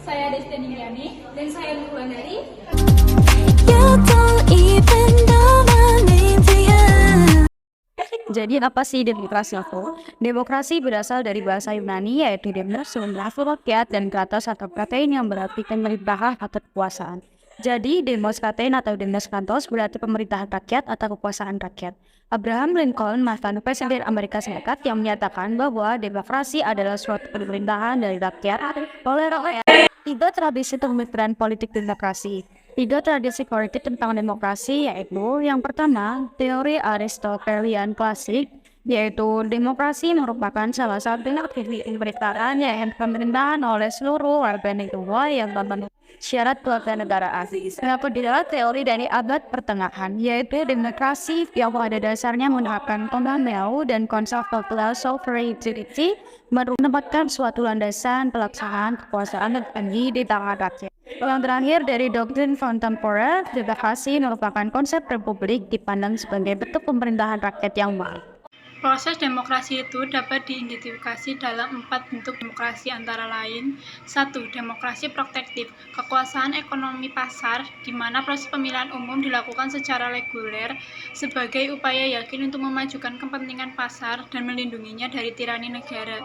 Saya Destiny Yani dan saya Nulan dari Jadi apa sih demokrasi itu? Demokrasi berasal dari bahasa Yunani yaitu demos, nafsu rakyat, dan kata atau katein yang berarti pemerintahan atau kekuasaan. Jadi demos katein atau demos kantos berarti pemerintahan rakyat atau kekuasaan rakyat. Abraham Lincoln, mantan presiden Amerika Serikat, yang menyatakan bahwa demokrasi adalah suatu pemerintahan dari rakyat oleh rakyat. Tiga tradisi pemikiran politik demokrasi. Tiga tradisi politik tentang demokrasi yaitu yang pertama, teori Aristotelian klasik, yaitu demokrasi merupakan salah satu aktivitas pemerintahan yang pemerintahan oleh seluruh warga negara yang memenuhi syarat kewarganegaraan. Yang kedua, teori dari abad pertengahan, yaitu demokrasi yang pada dasarnya menerapkan pemilu dan konsep popular sovereignty menempatkan suatu landasan pelaksanaan kekuasaan tertinggi di tangan rakyat. Yang terakhir dari doktrin kontemporer, demokrasi merupakan konsep republik dipandang sebagai bentuk pemerintahan rakyat yang baik. proses demokrasi itu dapat diidentifikasi dalam 4 bentuk demokrasi antara lain. 1. Demokrasi protektif, kekuasaan ekonomi pasar, di mana proses pemilihan umum dilakukan secara reguler sebagai upaya yakin untuk memajukan kepentingan pasar dan melindunginya dari tirani negara.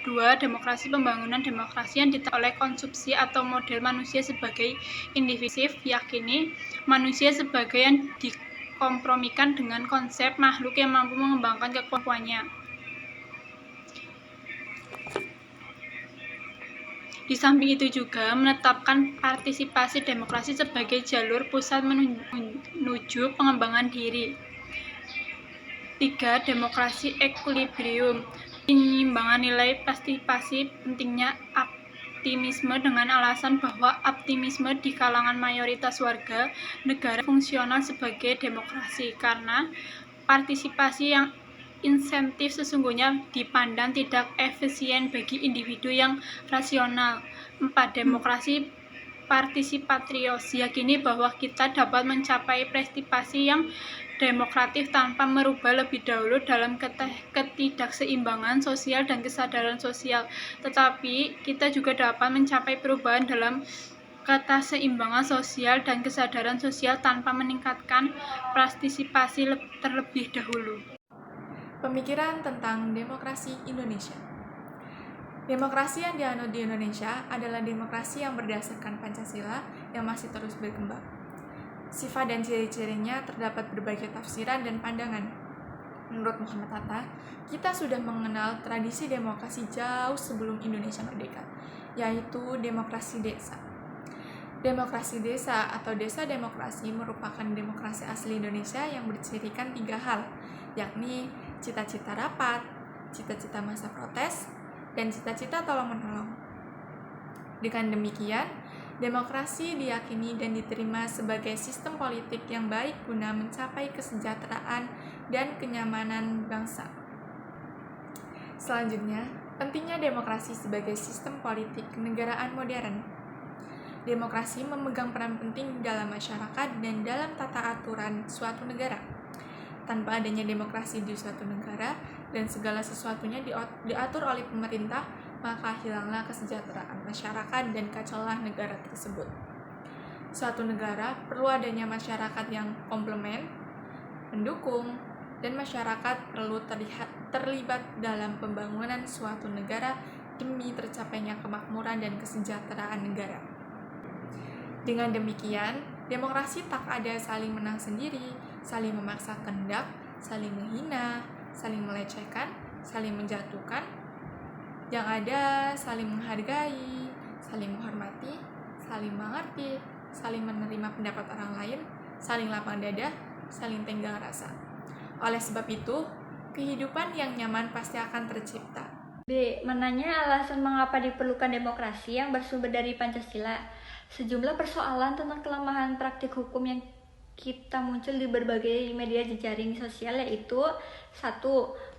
2. Demokrasi pembangunan, demokrasi yang ditandai oleh konsumsi atau model manusia sebagai individu, yakini manusia sebagai yang dikompromikan dengan konsep makhluk yang mampu mengembangkan kemampuannya. Di samping itu juga menetapkan partisipasi demokrasi sebagai jalur pusat menuju pengembangan diri. 3. Demokrasi ekuilibrium, penyimbangan nilai partisipasi, pentingnya optimisme dengan alasan bahwa optimisme di kalangan mayoritas warga negara fungsional sebagai demokrasi karena partisipasi yang insentif sesungguhnya dipandang tidak efisien bagi individu yang rasional. 4. Demokrasi partisipatrios, yakini bahwa kita dapat mencapai partisipasi yang demokratif tanpa merubah lebih dahulu dalam ketidakseimbangan sosial dan kesadaran sosial, tetapi kita juga dapat mencapai perubahan dalam keseimbangan sosial dan kesadaran sosial tanpa meningkatkan partisipasi terlebih dahulu. Pemikiran tentang demokrasi Indonesia. Demokrasi yang dianut di Indonesia adalah demokrasi yang berdasarkan Pancasila yang masih terus berkembang. Sifat dan ciri-cirinya terdapat berbagai tafsiran dan pandangan. Menurut Muhammad Hatta, kita sudah mengenal tradisi demokrasi jauh sebelum Indonesia merdeka, yaitu demokrasi desa. Demokrasi desa atau desa demokrasi merupakan demokrasi asli Indonesia yang bercirikan 3 hal, yakni cita-cita rapat, cita-cita masa protes, dan cita-cita tolong-menolong. Dengan demikian, demokrasi diyakini dan diterima sebagai sistem politik yang baik guna mencapai kesejahteraan dan kenyamanan bangsa. Selanjutnya, pentingnya demokrasi sebagai sistem politik kenegaraan modern. Demokrasi memegang peran penting dalam masyarakat dan dalam tata aturan suatu negara. Tanpa adanya demokrasi di suatu negara dan segala sesuatunya diatur oleh pemerintah, maka hilanglah kesejahteraan masyarakat dan kacaulah negara tersebut. Suatu negara perlu adanya masyarakat yang komplement, mendukung, dan masyarakat perlu terlibat dalam pembangunan suatu negara demi tercapainya kemakmuran dan kesejahteraan negara. Dengan demikian, demokrasi tak ada saling menang sendiri, saling memaksa kehendak, saling menghina, saling melecehkan, saling menjatuhkan. Yang ada saling menghargai, saling menghormati, saling mengerti, saling menerima pendapat orang lain, saling lapang dada, saling tenggang rasa. Oleh sebab itu, kehidupan yang nyaman pasti akan tercipta. B. Menanya alasan mengapa diperlukan demokrasi yang bersumber dari Pancasila. Sejumlah persoalan tentang kelemahan praktik hukum yang kita muncul di berbagai media jejaring sosial yaitu 1.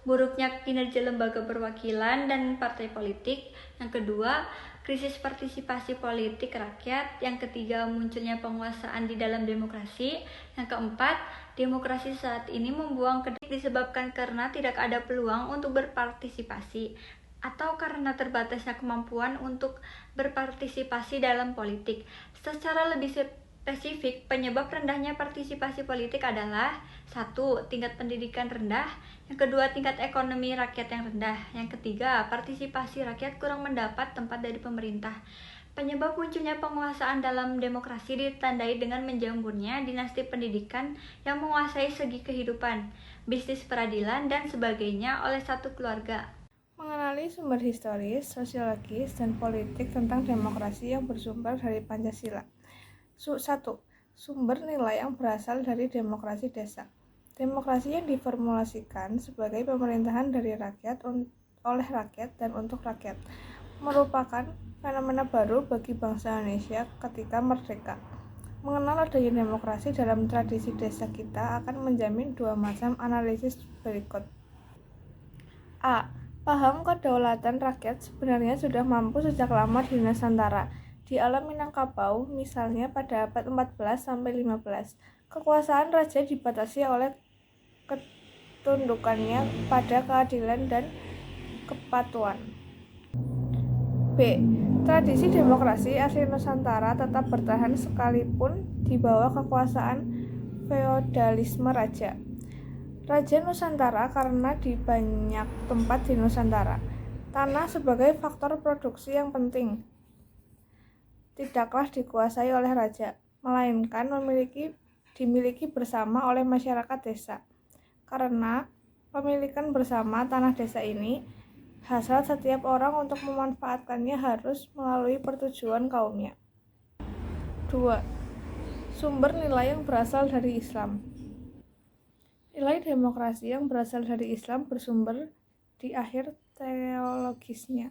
Buruknya kinerja lembaga perwakilan dan partai politik. Yang kedua, krisis partisipasi politik rakyat. Yang ketiga, munculnya penguasaan di dalam demokrasi. Yang keempat, demokrasi saat ini membuang kedai disebabkan karena tidak ada peluang untuk berpartisipasi. atau karena terbatasnya kemampuan untuk berpartisipasi dalam politik. Secara lebih spesifik, penyebab rendahnya partisipasi politik adalah 1. Tingkat pendidikan rendah, yang kedua tingkat ekonomi rakyat yang rendah, yang ketiga partisipasi rakyat kurang mendapat tempat dari pemerintah. Penyebab munculnya penguasaan dalam demokrasi ditandai dengan menjamurnya dinasti pendidikan yang menguasai segi kehidupan, bisnis peradilan, dan sebagainya oleh satu keluarga. Mengenali sumber historis, sosiologis, dan politik tentang demokrasi yang bersumber dari Pancasila. 1. Sumber nilai yang berasal dari demokrasi desa. Demokrasi yang diformulasikan sebagai pemerintahan dari rakyat, oleh rakyat, dan untuk rakyat, merupakan fenomena baru bagi bangsa Indonesia ketika merdeka. Mengenal adanya demokrasi dalam tradisi desa kita akan menjamin dua macam analisis berikut. A. Paham kedaulatan rakyat sebenarnya sudah mampu sejak lama di Nusantara. Di alam Minangkabau, misalnya pada abad 14-15, kekuasaan raja dibatasi oleh ketundukannya pada keadilan dan kepatuhan. B. Tradisi demokrasi asli Nusantara tetap bertahan sekalipun di bawah kekuasaan feodalisme raja. Raja Nusantara karena di banyak tempat di Nusantara, tanah sebagai faktor produksi yang penting tidaklah dikuasai oleh raja, melainkan dimiliki bersama oleh masyarakat desa. Karena pemilikan bersama tanah desa ini, hasrat setiap orang untuk memanfaatkannya harus melalui persetujuan kaumnya. 2. Sumber nilai yang berasal dari Islam. Nilai demokrasi yang berasal dari Islam bersumber di akhir teologisnya.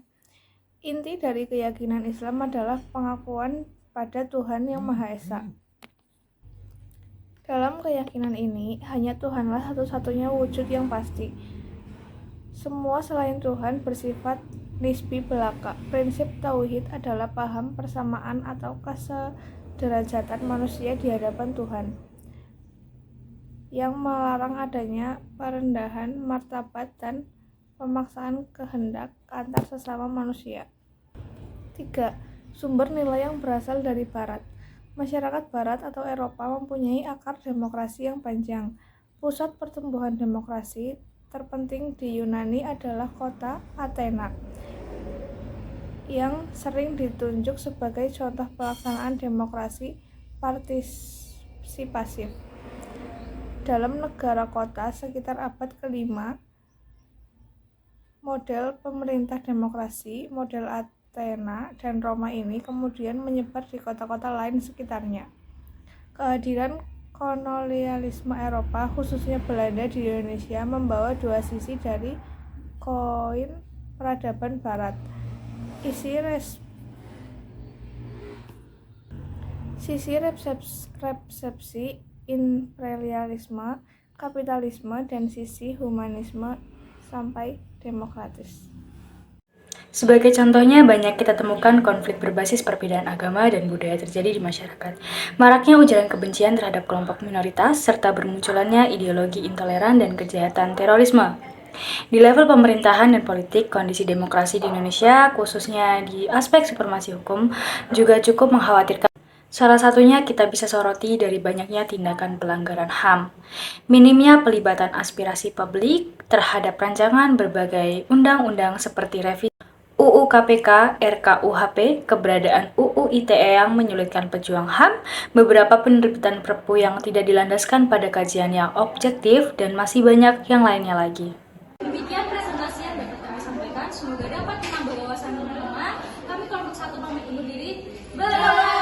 Inti dari keyakinan Islam adalah pengakuan pada Tuhan Yang Maha Esa. Dalam keyakinan ini, hanya Tuhanlah satu-satunya wujud yang pasti. Semua selain Tuhan bersifat nisbi belaka. Prinsip tauhid adalah paham persamaan atau kesederajatan manusia di hadapan Tuhan, yang melarang adanya perendahan martabat dan pemaksaan kehendak antar sesama manusia. 3. Sumber nilai yang berasal dari Barat. Masyarakat Barat atau Eropa mempunyai akar demokrasi yang panjang. Pusat pertumbuhan demokrasi terpenting di Yunani adalah kota Athena, yang sering ditunjuk sebagai contoh pelaksanaan demokrasi partisipasif. Dalam negara kota sekitar abad ke-5, model pemerintah demokrasi, model Athena dan Roma ini kemudian menyebar di kota-kota lain sekitarnya. Kehadiran kolonialisme Eropa, khususnya Belanda di Indonesia, membawa dua sisi dari koin peradaban Barat. Sisi resepsi imperialisme, kapitalisme, dan sisi humanisme sampai demokratis. Sebagai contohnya, banyak kita temukan konflik berbasis perbedaan agama dan budaya terjadi di masyarakat. Maraknya ujaran kebencian terhadap kelompok minoritas, serta bermunculannya ideologi intoleran dan kejahatan terorisme. Di level pemerintahan dan politik, kondisi demokrasi di Indonesia, khususnya di aspek supremasi hukum, juga cukup mengkhawatirkan. Salah satunya kita bisa soroti dari banyaknya tindakan pelanggaran HAM, minimnya pelibatan aspirasi publik terhadap rancangan berbagai undang-undang seperti revisi UU KPK, RKUHP, keberadaan UU ITE yang menyulitkan pejuang HAM, beberapa penerbitan Perpu yang tidak dilandaskan pada kajian yang objektif, dan masih banyak yang lainnya lagi. Demikian presentasi yang dapat kami sampaikan, semoga dapat menambah wawasan teman-teman. Kami kelompok 1 pamit undur diri. Bye!